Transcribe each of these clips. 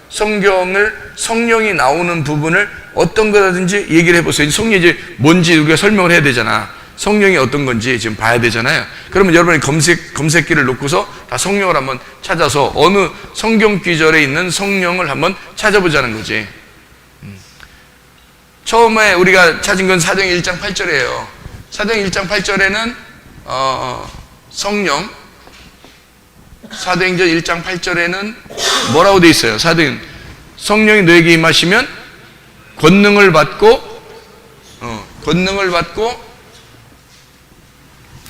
성령이 나오는 부분을 어떤 거라든지 얘기를 해보세요. 성령이 이제 뭔지 우리가 설명을 해야 되잖아. 성령이 어떤 건지 지금 봐야 되잖아요. 그러면 여러분이 검색기를 놓고서 다 성령을 한번 찾아서 어느 성경 구절에 있는 성령을 한번 찾아보자는 거지. 처음에 우리가 찾은 건 사도행전 1장 8절이에요. 사도행전 1장 8절에는 성령, 사도행전 1장 8절에는 뭐라고 돼 있어요? 성령이 너에게 임하시면 권능을 받고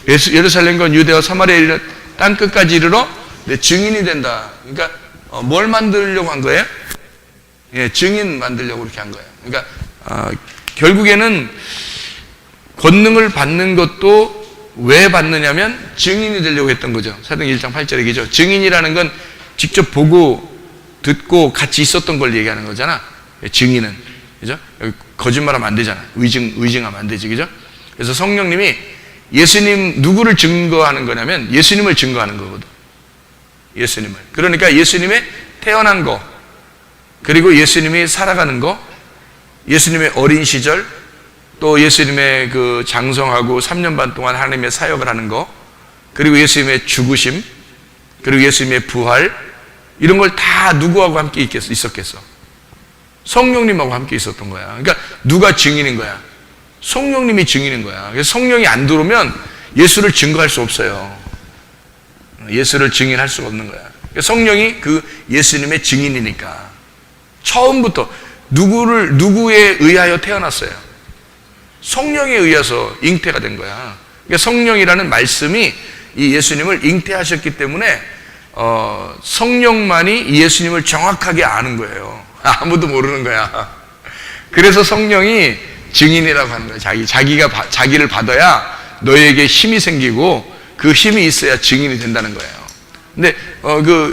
예루살렘과 유대와 사마리아 땅 끝까지 이르러 내 증인이 된다. 그러니까 뭘 만들려고 한 거예요? 예, 증인 만들려고 그렇게 한 거예요. 그러니까 결국에는 권능을 받는 것도 왜 받느냐면 증인이 되려고 했던 거죠. 사도행전 1장 8절 얘기죠. 증인이라는 건 직접 보고 듣고 같이 있었던 걸 얘기하는 거잖아. 증인은. 그죠? 거짓말하면 안 되잖아. 의증하면 안 되지. 그죠? 그래서 성령님이 예수님 누구를 증거하는 거냐면 예수님을 증거하는 거거든. 예수님을. 그러니까 예수님의 태어난 거, 그리고 예수님이 살아가는 거, 예수님의 어린 시절, 또 예수님의 그 장성하고 3년 반 동안 하나님의 사역을 하는 거, 그리고 예수님의 죽으심, 그리고 예수님의 부활, 이런 걸 다 누구하고 함께 있었겠어? 성령님하고 함께 있었던 거야. 그러니까 누가 증인인 거야? 성령님이 증인인 거야. 그래서 성령이 안 들어오면 예수를 증거할 수 없어요. 예수를 증인할 수가 없는 거야. 그러니까 성령이 그 예수님의 증인이니까 처음부터 누구에 의하여 태어났어요? 성령에 의해서 잉태가 된 거야. 그러니까 성령이라는 말씀이 이 예수님을 잉태하셨기 때문에 성령만이 이 예수님을 정확하게 아는 거예요. 아무도 모르는 거야. 그래서 성령이 증인이라고 하는 거예요. 자기를 받아야 너에게 힘이 생기고 그 힘이 있어야 증인이 된다는 거예요. 근데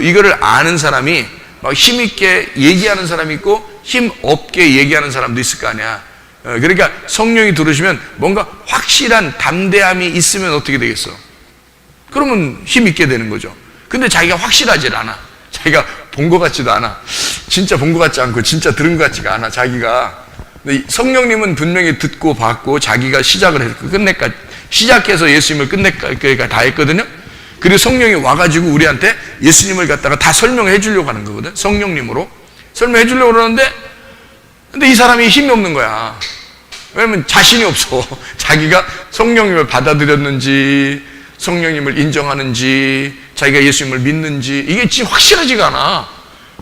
이거를 아는 사람이 막 힘있게 얘기하는 사람이 있고 힘 없게 얘기하는 사람도 있을 거 아니야. 그러니까 성령이 들으시면 뭔가 확실한 담대함이 있으면 어떻게 되겠어? 그러면 힘 있게 되는 거죠. 근데 자기가 확실하질 않아. 자기가 본 것 같지도 않아. 진짜 본 것 같지 않고 진짜 들은 것 같지가 않아, 자기가. 근데 성령님은 분명히 듣고 받고 자기가 시작을 했고 시작해서 예수님을 끝내까지 다 했거든요. 그리고 성령이 와가지고 우리한테 예수님을 갖다가 다 설명해 주려고 하는 거거든. 성령님으로 설명해 주려고 그러는데, 근데 이 사람이 힘이 없는 거야. 왜냐면 자신이 없어. 자기가 성령님을 받아들였는지, 성령님을 인정하는지, 자기가 예수님을 믿는지, 이게 진짜 확실하지가 않아.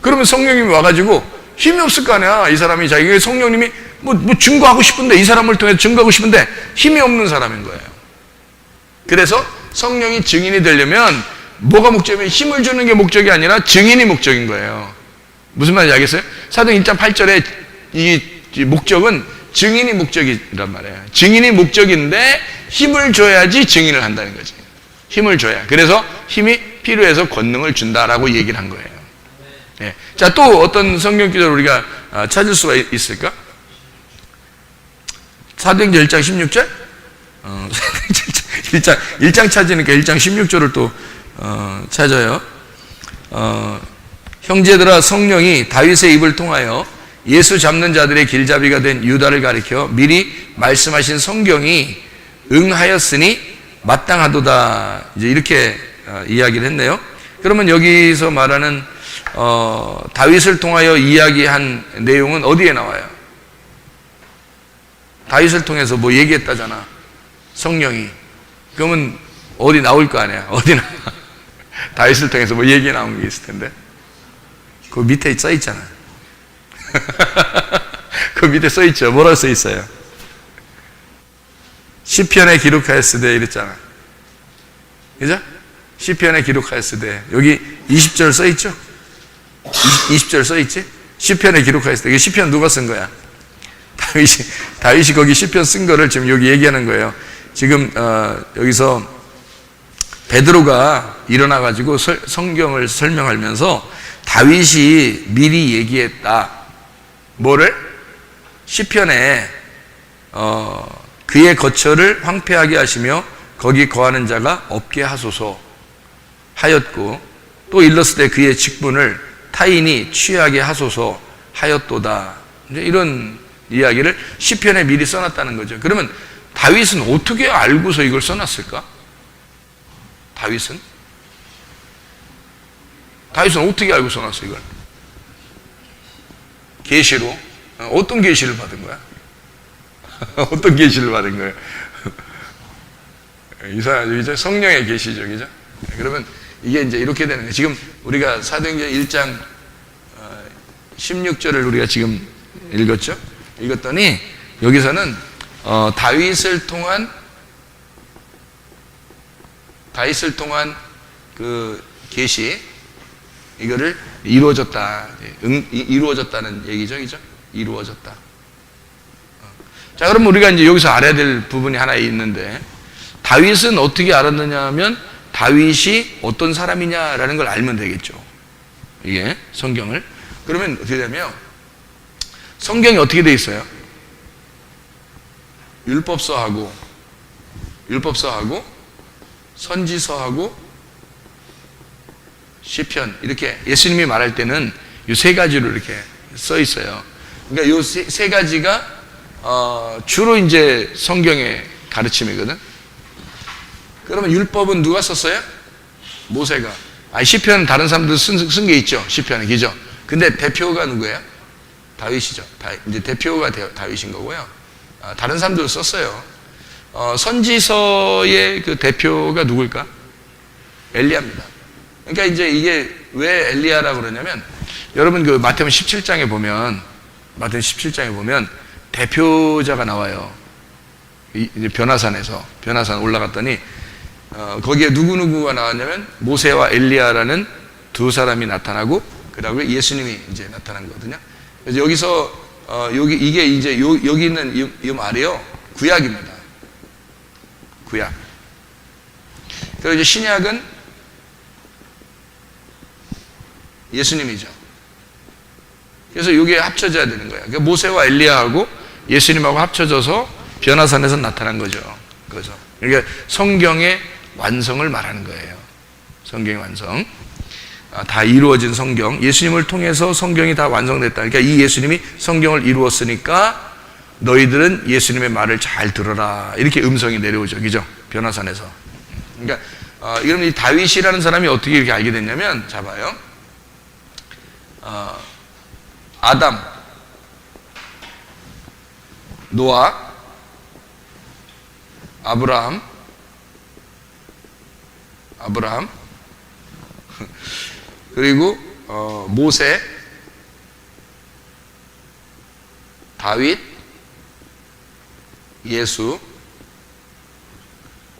그러면 성령님이 와가지고 힘이 없을 거 아니야. 이 사람이 자기가 성령님이 뭐 증거하고 싶은데, 이 사람을 통해서 증거하고 싶은데 힘이 없는 사람인 거예요. 그래서 성령이 증인이 되려면 뭐가 목적이면 힘을 주는 게 목적이 아니라 증인이 목적인 거예요. 무슨 말인지 알겠어요? 사도행전 1장 8절에 이 목적은 증인이 목적이란 말이에요. 증인이 목적인데 힘을 줘야지 증인을 한다는 거지. 힘을 줘야. 그래서 힘이 필요해서 권능을 준다라고 얘기를 한 거예요. 네. 자, 또 어떤 성경 구절을 우리가 찾을 수가 있을까? 사도행전 1장 16절? 1장 찾으니까 1장 16절을 또 찾아요. 형제들아, 성령이 다윗의 입을 통하여 예수 잡는 자들의 길잡이가 된 유다를 가리켜 미리 말씀하신 성경이 응하였으니 마땅하도다. 이제 이렇게 이야기를 했네요. 그러면 여기서 말하는 다윗을 통하여 이야기한 내용은 어디에 나와요? 다윗을 통해서 뭐 얘기했다잖아, 성령이. 그러면 어디 나올 거 아니야? 어디 나와? 다윗을 통해서 뭐 얘기 나온 게 있을 텐데. 그 밑에 써 있잖아. 그 밑에 써 있죠. 뭐라고 써 있어요? 시편에 기록하였으되 이랬잖아. 그죠? 시편에 기록하였으되. 여기 20절 써 있죠? 20절 써 있지? 시편에 기록하였으되. 이게 시편 누가 쓴 거야? 다윗이 거기 시편 쓴 거를 지금 여기 얘기하는 거예요. 지금 여기서 베드로가 일어나가지고 성경을 설명하면서 다윗이 미리 얘기했다. 뭐를? 시편에 그의 거처를 황폐하게 하시며 거기 거하는 자가 없게 하소서 하였고, 또 일렀을 때 그의 직분을 타인이 취하게 하소서 하였도다. 이제 이런 이야기를 시편에 미리 써놨다는 거죠. 그러면 다윗은 어떻게 알고서 이걸 써놨을까? 다윗은 어떻게 알고 써놨어 이걸? 계시로? 어떤 계시를 받은 거야? 어떤 계시를 받은 거예요? 이제 성령의 계시죠, 그죠? 그러면 이게 이제 이렇게 되는 거예요. 지금 우리가 사도행전 1장 16절을 우리가 지금 읽었죠? 읽었더니 여기서는 다윗을 통한 그 계시 이거를 이루어졌다. 이루어졌다는 얘기죠, 그죠? 이루어졌다. 자, 그럼 우리가 이제 여기서 알아야 될 부분이 하나 있는데, 다윗은 어떻게 알았느냐 하면 다윗이 어떤 사람이냐라는 걸 알면 되겠죠. 이게 성경을. 그러면 어떻게 되냐면 성경이 어떻게 돼 있어요? 율법서하고 선지서하고 시편, 이렇게 예수님이 말할 때는 이 세 가지로 이렇게 써 있어요. 그러니까 이 세 가지가 주로 이제 성경의 가르침이거든. 그러면 율법은 누가 썼어요? 모세가. 시편 다른 사람들 쓴 게 있죠. 시편은, 그죠? 근데 대표가 누구예요? 다윗이죠. 이제 대표가 다윗인 거고요. 다른 사람들도 썼어요. 선지서의 그 대표가 누굴까? 엘리야입니다. 그러니까 이제 이게 왜 엘리야라고 그러냐면, 여러분 그 마태복음 17장에 보면 대표자가 나와요. 이제 변화산 올라갔더니 거기에 누구누구가 나왔냐면 모세와 엘리야라는 두 사람이 나타나고, 그다음에 예수님이 이제 나타난 거거든요. 그래서 여기서 이게 이제 여기 있는 이 말이요, 구약입니다. 구약. 그리고 이제 신약은 예수님이죠. 그래서 이게 합쳐져야 되는 거예요. 그러니까 모세와 엘리야하고 예수님하고 합쳐져서 변화산에서 나타난 거죠. 그죠? 그러니까 성경의 완성을 말하는 거예요. 성경의 완성. 다 이루어진 성경. 예수님을 통해서 성경이 다 완성됐다. 그러니까 이 예수님이 성경을 이루었으니까 너희들은 예수님의 말을 잘 들어라. 이렇게 음성이 내려오죠. 그죠? 변화산에서. 그러니까 이러면 이 다윗이라는 사람이 어떻게 이렇게 알게 됐냐면, 자 봐요. 아담, 노아, 아브라함, 그리고 모세, 다윗, 예수,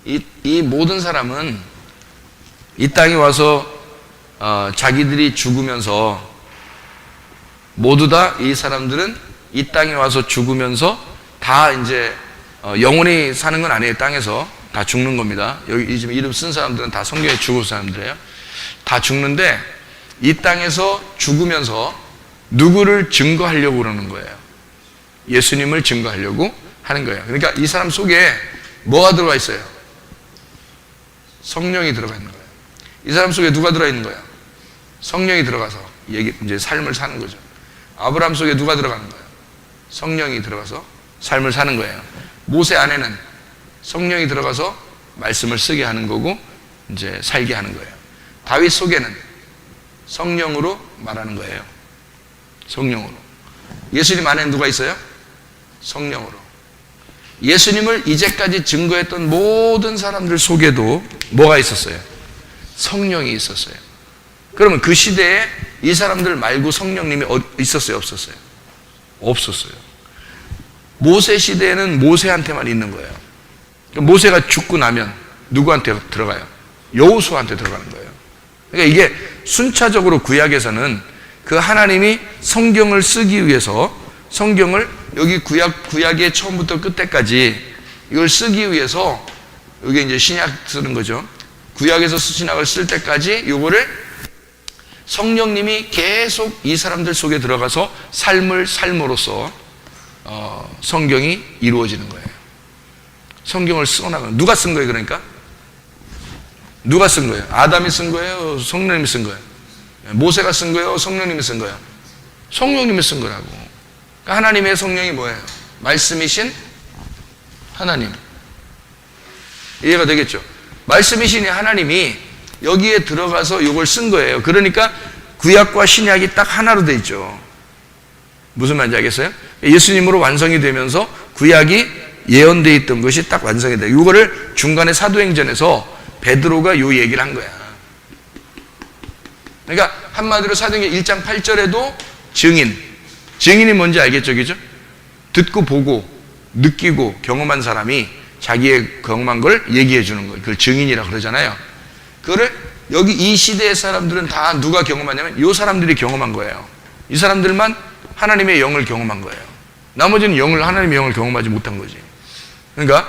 이 모든 사람은 이 땅에 와서 자기들이 죽으면서, 모두 다 이 사람들은 이 땅에 와서 죽으면서 다 이제 영원히 사는 건 아니에요. 땅에서 다 죽는 겁니다. 여기 지금 이름 쓴 사람들은 다 성경에 죽을 사람들이에요. 다 죽는데 이 땅에서 죽으면서 누구를 증거하려고 그러는 거예요? 예수님을 증거하려고 하는 거예요. 그러니까 이 사람 속에 뭐가 들어가 있어요? 성령이 들어가 있는 거예요. 이 사람 속에 누가 들어가 있는 거예요? 성령이 들어가서 이제 삶을 사는 거죠. 아브라함 속에 누가 들어가는 거예요? 성령이 들어가서 삶을 사는 거예요. 모세 안에는 성령이 들어가서 말씀을 쓰게 하는 거고 이제 살게 하는 거예요. 다윗 속에는 성령으로 말하는 거예요. 성령으로. 예수님 안에는 누가 있어요? 성령으로. 예수님을 이제까지 증거했던 모든 사람들 속에도 뭐가 있었어요? 성령이 있었어요. 그러면 그 시대에 이 사람들 말고 성령님이 있었어요? 없었어요? 없었어요. 모세 시대에는 모세한테만 있는 거예요. 모세가 죽고 나면 누구한테 들어가요? 여호수아한테 들어가는 거예요. 그러니까 이게 순차적으로 구약에서는 그 하나님이 성경을 쓰기 위해서 성경을 여기 구약의 처음부터 끝에까지 이걸 쓰기 위해서 여기 이제 신약 쓰는 거죠. 구약에서 신약을 쓸 때까지 요거를 성령님이 계속 이 사람들 속에 들어가서 삶을 삶으로써 성경이 이루어지는 거예요. 성경을 써나가는. 누가 쓴 거예요? 그러니까 누가 쓴 거예요? 아담이 쓴 거예요? 성령님이 쓴 거예요? 모세가 쓴 거예요? 성령님이 쓴 거예요? 성령님이 쓴 거라고. 그러니까 하나님의 성령이 뭐예요? 말씀이신 하나님. 이해가 되겠죠? 말씀이신 하나님이 여기에 들어가서 이걸 쓴 거예요. 그러니까 구약과 신약이 딱 하나로 돼 있죠. 무슨 말인지 알겠어요? 예수님으로 완성이 되면서 구약이 예언되어 있던 것이 딱 완성이 돼요. 이거를 중간에 사도행전에서 베드로가 요 얘기를 한 거야. 그러니까 한마디로 사도행전 1장 8절에도 증인이 뭔지 알겠죠? 그죠? 듣고 보고 느끼고 경험한 사람이 자기의 경험한 걸 얘기해 주는 거예요. 그걸 증인이라고 그러잖아요. 그거를 여기 이 시대의 사람들은 다 누가 경험하냐면 이 사람들이 경험한 거예요. 이 사람들만 하나님의 영을 경험한 거예요. 나머지는 하나님의 영을 경험하지 못한 거지. 그러니까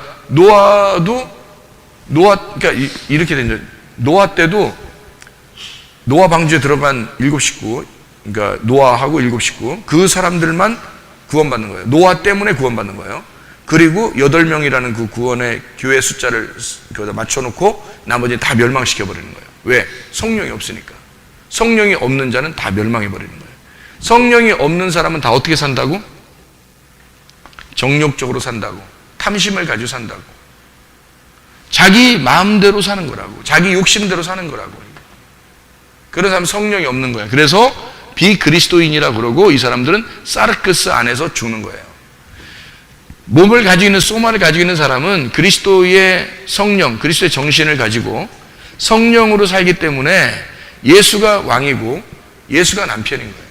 그러니까 이렇게 된 거죠. 노아 때도 노아 방주에 들어간 7 식구, 그러니까 노아하고 7 식구, 그 사람들만 구원받는 거예요. 노아 때문에 구원받는 거예요. 그리고 8명이라는 그 구원의 교회 숫자를 거기다 맞춰놓고 나머지는 다 멸망시켜버리는 거예요. 왜? 성령이 없으니까. 성령이 없는 자는 다 멸망해버리는 거예요. 성령이 없는 사람은 다 어떻게 산다고? 정욕적으로 산다고. 탐심을 가지고 산다고. 자기 마음대로 사는 거라고. 자기 욕심대로 사는 거라고. 그런 사람은 성령이 없는 거예요. 그래서 비그리스도인이라고 그러고 이 사람들은 사르크스 안에서 죽는 거예요. 몸을 가지고 있는 소마를 가지고 있는 사람은 그리스도의 성령, 그리스도의 정신을 가지고 성령으로 살기 때문에 예수가 왕이고 예수가 남편인 거예요.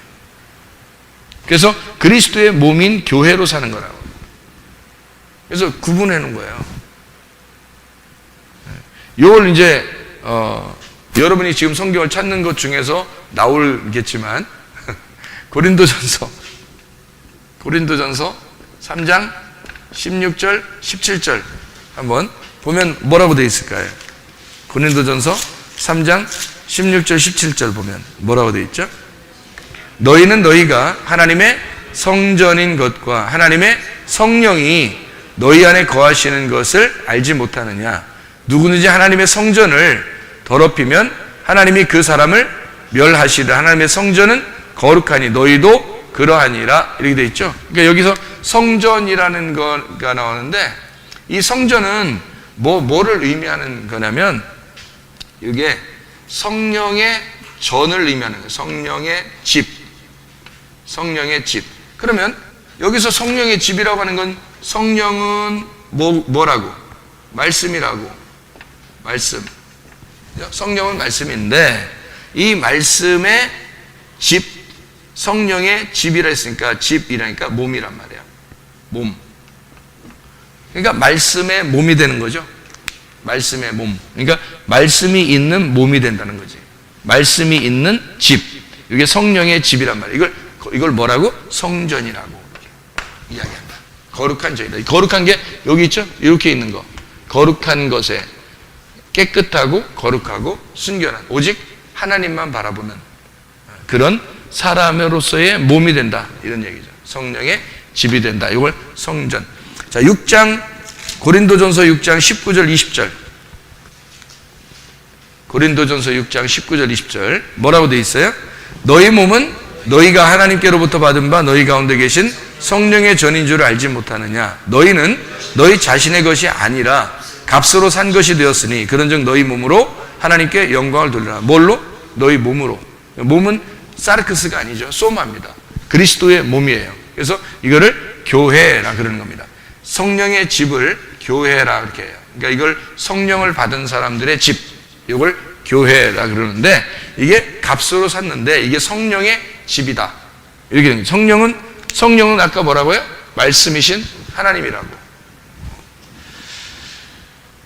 그래서 그리스도의 몸인 교회로 사는 거라고. 그래서 구분해 놓은 거예요. 이걸 이제 여러분이 지금 성경을 찾는 것 중에서 나오겠지만 고린도전서 3장 16절 17절 한번 보면 뭐라고 되어 있을까요? 고린도전서 3장 16절 17절 보면 뭐라고 되어 있죠? 너희는 너희가 하나님의 성전인 것과 하나님의 성령이 너희 안에 거하시는 것을 알지 못하느냐? 누구든지 하나님의 성전을 더럽히면 하나님이 그 사람을 멸하시리라. 하나님의 성전은 거룩하니 너희도 그러하니라. 이렇게 되어 있죠. 그러니까 여기서 성전이라는 거가 나오는데 이 성전은 뭐를 의미하는 거냐면 이게 성령의 전을 의미하는 거예요. 성령의 집. 그러면 여기서 성령의 집이라고 하는 건 성령은 뭐라고? 말씀이라고. 말씀. 성령은 말씀인데 이 말씀의 집, 성령의 집이라 했으니까 집이라니까 몸이란 말이야. 몸. 그러니까 말씀의 몸이 되는 거죠. 말씀의 몸. 그러니까 말씀이 있는 몸이 된다는 거지. 말씀이 있는 집. 이게 성령의 집이란 말이야. 이걸 뭐라고? 성전이라고 이야기한다. 거룩한 전이다. 거룩한 게 여기 있죠? 이렇게 있는 거. 거룩한 것에 깨끗하고 거룩하고 순결한 오직 하나님만 바라보는 그런 사람으로서의 몸이 된다. 이런 얘기죠. 성령의 집이 된다. 이걸 성전. 자, 고린도전서 6장 19절 20절. 고린도전서 6장 19절 20절. 뭐라고 되어 있어요? 너희 몸은 너희가 하나님께로부터 받은 바 너희 가운데 계신 성령의 전인 줄 알지 못하느냐? 너희는 너희 자신의 것이 아니라 값으로 산 것이 되었으니 그런즉 너희 몸으로 하나님께 영광을 돌리라. 뭘로? 너희 몸으로. 몸은 사르크스가 아니죠. 소마입니다. 그리스도의 몸이에요. 그래서 이거를 교회라 그러는 겁니다. 성령의 집을 교회라 그렇게 해요. 그러니까 이걸 성령을 받은 사람들의 집, 이걸 교회라 그러는데 이게 값으로 샀는데 이게 성령의 집이다. 이렇게 되는 거예요. 성령은 아까 뭐라고요? 말씀이신 하나님이라고.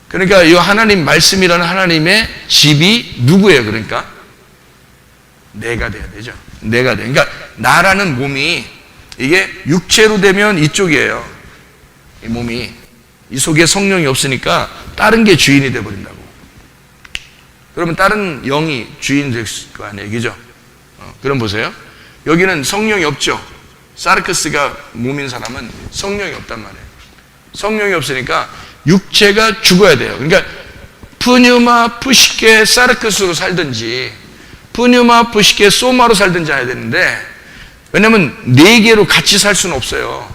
그러니까 이 하나님 말씀이라는 하나님의 집이 누구예요? 그러니까 내가 돼야 되죠. 내가 돼. 그러니까 나라는 몸이 이게 육체로 되면 이쪽이에요. 이 몸이 이 속에 성령이 없으니까 다른 게 주인이 돼 버린다고. 그러면 다른 영이 주인 될 거 아니에요, 그죠? 그럼 보세요. 여기는 성령이 없죠. 사르크스가 몸인 사람은 성령이 없단 말이에요. 성령이 없으니까 육체가 죽어야 돼요. 그러니까 푸뉴마 푸시케 사르크스로 살든지 푸뉴마 푸시케 소마로 살든지 해야 되는데, 왜냐면 네 개로 같이 살 수는 없어요,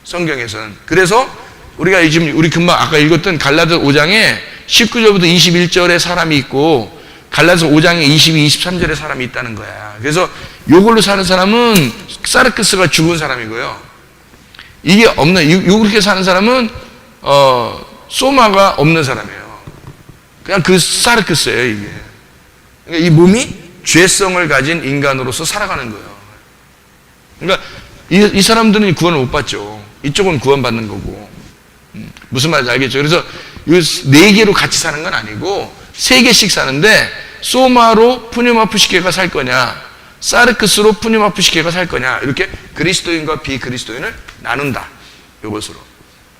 성경에서는. 그래서 우리가 지금 우리 금방 아까 읽었던 갈라디아 5장에 19절부터 21절에 사람이 있고 갈라디아 5장에 22, 23절에 사람이 있다는 거야. 그래서 요걸로 사는 사람은 사르크스가 죽은 사람이고요. 이게 없는, 요렇게 사는 사람은 소마가 없는 사람이에요. 그냥 그 사르크스예요, 이게. 그러니까 이 몸이 죄성을 가진 인간으로서 살아가는 거예요. 그러니까 이 사람들은 구원을 못 받죠. 이쪽은 구원받는 거고. 무슨 말인지 알겠죠? 그래서 네 개로 같이 사는 건 아니고 세 개씩 사는데, 소마로 푸뉴마 푸시케가 살 거냐, 사르크스로 푸뉴마 푸시케가 살 거냐, 이렇게 그리스도인과 비그리스도인을 나눈다, 이것으로.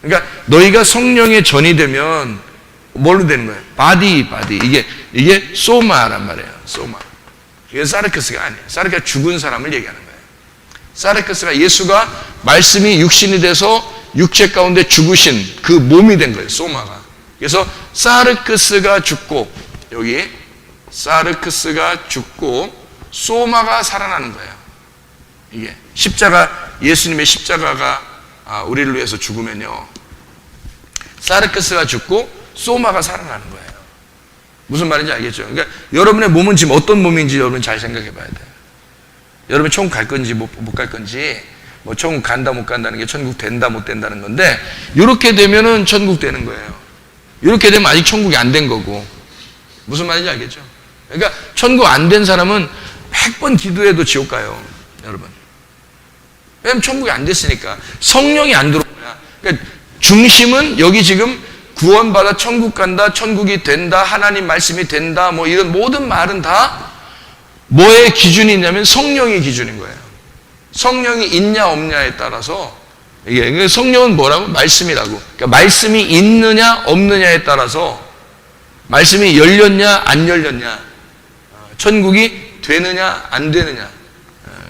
그러니까 너희가 성령의 전이 되면 뭘로 되는 거예요? 바디. 이게 소마란 말이에요. 소마. 이게 사르크스가 아니에요. 사르크스가 죽은 사람을 얘기하는 거예요. 사르크스가 예수가 말씀이 육신이 돼서 육체 가운데 죽으신 그 몸이 된 거예요, 소마가. 그래서 사르크스가 죽고, 여기 사르크스가 죽고 소마가 살아나는 거예요. 이게 십자가, 예수님의 십자가가 우리를 위해서 죽으면요, 사르크스가 죽고 소마가 살아나는 거예요. 무슨 말인지 알겠죠? 그러니까 여러분의 몸은 지금 어떤 몸인지 여러분 잘 생각해 봐야 돼요. 여러분이 천국 갈 건지 못 갈 건지, 뭐 천국 간다 못 간다는 게 천국 된다 못 된다는 건데, 이렇게 되면은 천국 되는 거예요. 이렇게 되면 아직 천국이 안 된 거고. 무슨 말인지 알겠죠? 그러니까 천국 안 된 사람은 100번 기도해도 지옥 가요, 여러분. 왜냐면 천국이 안 됐으니까. 성령이 안 들어온 거야. 그러니까 중심은 여기 지금 구원받아 천국 간다, 천국이 된다, 하나님 말씀이 된다, 뭐 이런 모든 말은 다 뭐의 기준이 있냐면 성령의 기준인 거예요. 성령이 있냐 없냐에 따라서, 이게 성령은 뭐라고? 말씀이라고. 그러니까 말씀이 있느냐 없느냐에 따라서, 말씀이 열렸냐 안 열렸냐, 천국이 되느냐 안 되느냐,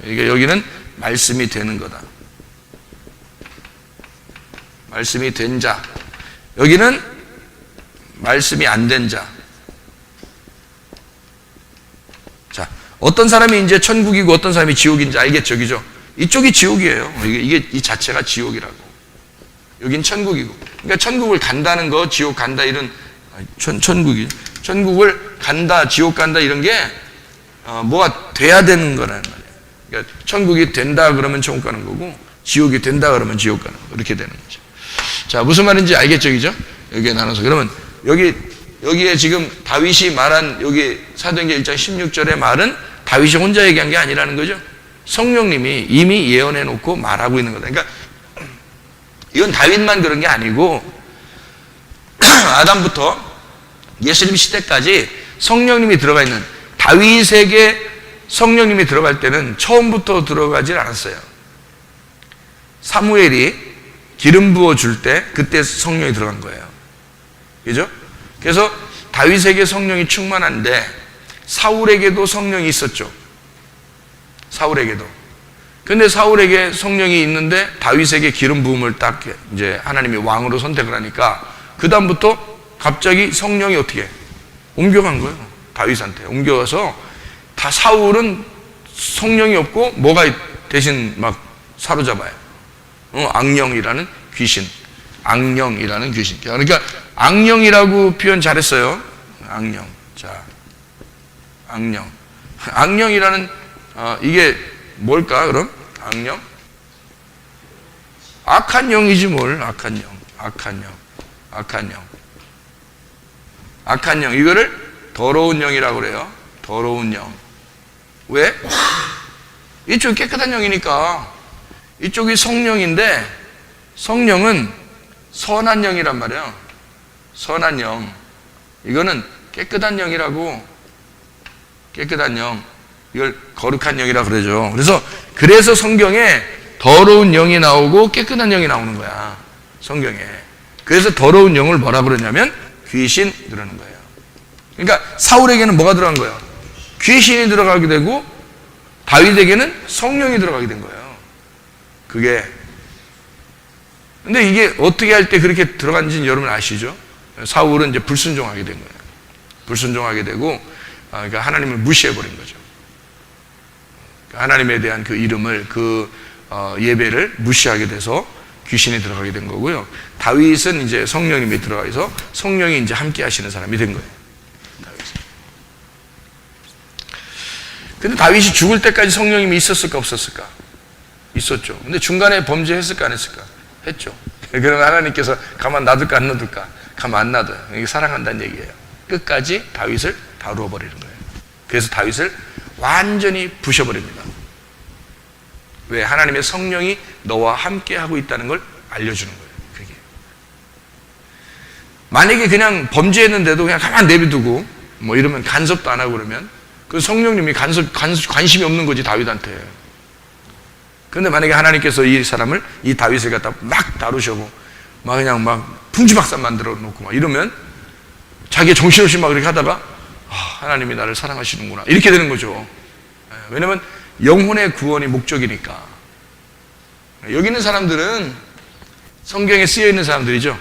이게 여기는 말씀이 되는 거다. 말씀이 된 자. 여기는 말씀이 안 된 자. 자, 어떤 사람이 이제 천국이고 어떤 사람이 지옥인지 알겠죠, 그죠? 이쪽이 지옥이에요. 이게 이 자체가 지옥이라고. 여긴 천국이고. 그러니까 천국을 간다는 거, 지옥 간다 이런, 천국을 간다, 지옥 간다 이런 게 뭐가 돼야 되는 거라는 말이에요. 그러니까 천국이 된다 그러면 천국 가는 거고, 지옥이 된다 그러면 지옥 가는 거, 이렇게 되는 거죠. 자, 무슨 말인지 알겠죠, 그죠? 여기에 나눠서. 그러면 여기에 지금 다윗이 말한, 여기 사도행전 1장 16절의 말은 다윗이 혼자 얘기한 게 아니라는 거죠. 성령님이 이미 예언해 놓고 말하고 있는 거다. 그러니까 이건 다윗만 그런 게 아니고 아담부터 예수님 시대까지 성령님이 들어가 있는, 다윗에게 성령님이 들어갈 때는 처음부터 들어가질 않았어요. 사무엘이 기름 부어 줄 때 그때 성령이 들어간 거예요. 그죠? 그래서 다윗에게 성령이 충만한데 사울에게도 성령이 있었죠. 사울에게도. 근데 사울에게 성령이 있는데 다윗에게 기름 부음을 딱 이제 하나님이 왕으로 선택을 하니까 그다음부터 갑자기 성령이 어떻게 옮겨간 거예요. 다윗한테 옮겨가서, 다 사울은 성령이 없고 뭐가 대신 막 사로잡아요. 악령이라는 귀신. 악령이라는 귀신. 그러니까 악령이라고 표현 잘했어요. 악령. 자, 악령. 악령이라는 이게 뭘까 그럼? 악령? 악한 영이지 뭘. 악한 영. 악한 영. 악한 영. 악한 영. 이거를 더러운 영이라고 그래요. 더러운 영. 왜? 이쪽이 깨끗한 영이니까. 이쪽이 성령인데 성령은 선한 영이란 말이에요. 선한 영. 이거는 깨끗한 영이라고. 깨끗한 영. 이걸 거룩한 영이라고 그러죠. 그래서 성경에 더러운 영이 나오고 깨끗한 영이 나오는 거야. 성경에. 그래서 더러운 영을 뭐라 그러냐면 귀신 그러는 거예요. 그러니까 사울에게는 뭐가 들어간 거예요? 귀신이 들어가게 되고 다윗에게는 성령이 들어가게 된 거예요. 그게. 근데 이게 어떻게 할 때 그렇게 들어간지는 여러분 아시죠? 사울은 이제 불순종하게 된 거예요. 불순종하게 되고, 그러니까 하나님을 무시해버린 거죠. 하나님에 대한 그 이름을, 그 예배를 무시하게 돼서 귀신이 들어가게 된 거고요. 다윗은 이제 성령님이 들어가서 성령이 이제 함께 하시는 사람이 된 거예요. 근데 다윗이 죽을 때까지 성령님이 있었을까 없었을까? 있었죠. 근데 중간에 범죄했을까 안 했을까? 했죠. 그러면 하나님께서 가만 놔둘까 안 놔둘까? 가만 안 놔둬요. 이게 사랑한다는 얘기예요. 끝까지 다윗을 다루어 버리는 거예요. 그래서 다윗을 완전히 부셔버립니다. 왜? 하나님의 성령이 너와 함께 하고 있다는 걸 알려주는 거예요. 그게. 만약에 그냥 범죄했는데도 그냥 가만 내비두고 뭐 이러면 간섭도 안 하고 그러면 그 성령님이 관심이 없는 거지, 다윗한테. 그런데 만약에 하나님께서 이 사람을, 이 다윗을 갖다 막 다루셔고 막 그냥 막 풍지박산 만들어 놓고 막 이러면 자기가 정신없이 막 그렇게 하다가 하나님이 나를 사랑하시는구나 이렇게 되는 거죠. 왜냐면 영혼의 구원이 목적이니까. 여기 있는 사람들은 성경에 쓰여 있는 사람들이죠.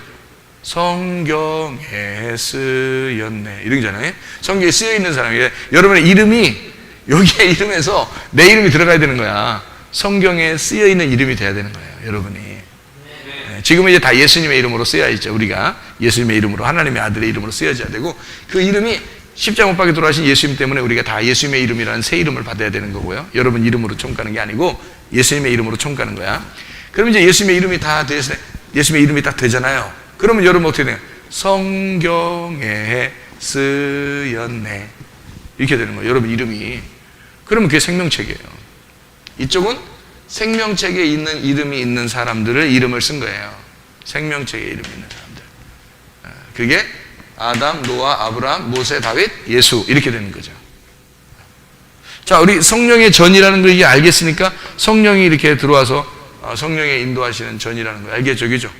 성경에 쓰였네 이런 거잖아요. 성경에 쓰여 있는 사람이에요. 여러분의 이름이 여기에 이름에서 내 이름이 들어가야 되는 거야. 성경에 쓰여 있는 이름이 돼야 되는 거예요, 여러분이. 지금은 이제 다 예수님의 이름으로 쓰여야죠. 우리가 예수님의 이름으로, 하나님의 아들의 이름으로 쓰여져야 되고, 그 이름이 십자가 못 박에 돌아가신 예수님 때문에 우리가 다 예수님의 이름이라는 새 이름을 받아야 되는 거고요. 여러분 이름으로 총가는 게 아니고 예수님의 이름으로 총가는 거야. 그럼 이제 예수님의 이름이 다 돼서, 예수님의 이름이 딱 되잖아요. 그러면 여러분 어떻게 돼요? 성경에 쓰였네 이렇게 되는 거예요, 여러분 이름이. 그러면 그게 생명책이에요. 이쪽은 생명책에 있는 이름이 있는 사람들을 이름을 쓴 거예요. 생명책에 이름이 있는 사람들. 그게 아담, 노아, 아브라함, 모세, 다윗, 예수 이렇게 되는 거죠. 자, 우리 성령의 전이라는 걸 이제 알겠으니까 성령이 이렇게 들어와서 성령의 인도하시는 전이라는 걸 알겠죠, 그죠?